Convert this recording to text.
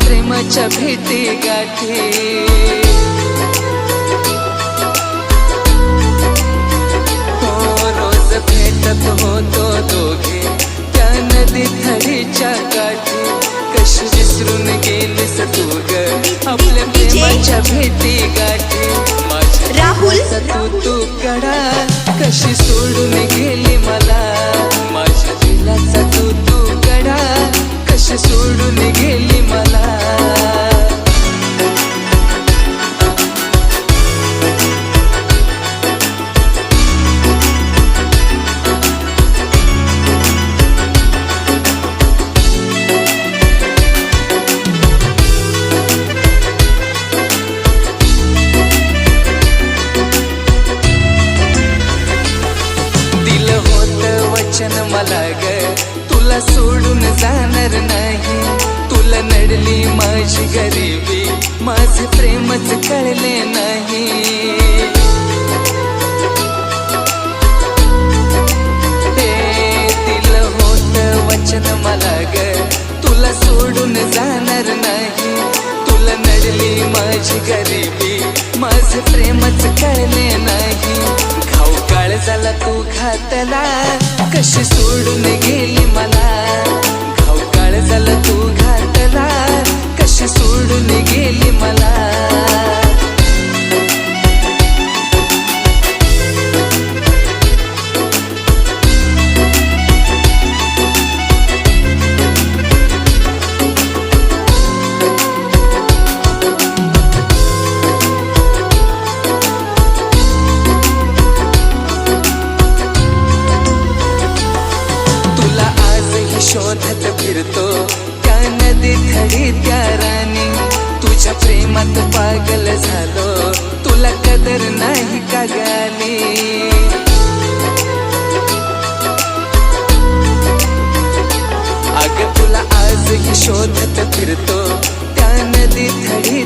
प्रेमाच्या भेटी गाठी। हो रोज भेटत होतो दोघे त्या नदी थडीच्या काठी। कशी विसरून गेलीस तू ग आपल्या प्रेमाच्या भेटी गाठी। राहुल तू कडा कशी सोडून गेली मला। माझ्या दिलाचा तू कडा कशी सोडून गेली मला। वचन मला ग तुला सोडून जाणार नाही। तुला नडली माझी गरिबी माझे प्रेमच कळले नाही। दिल होत वचन मला ग तुला सोडून जाणार नाही। तुला नडली माझी गरिबी माझे प्रेमच कळले नाही। काळ झाला तू घातला कशी सोडून गेली मला। घाव काळ झाला तू घातला कशी सोडून गेली मला। शोधत फिरतो त्या नदी खडी त्या राणी। तुझ्या प्रेमात पागल झालो तुला कदर नाही का गाली। अग तुला आजही शोधत फिरतो त्या नदी खडी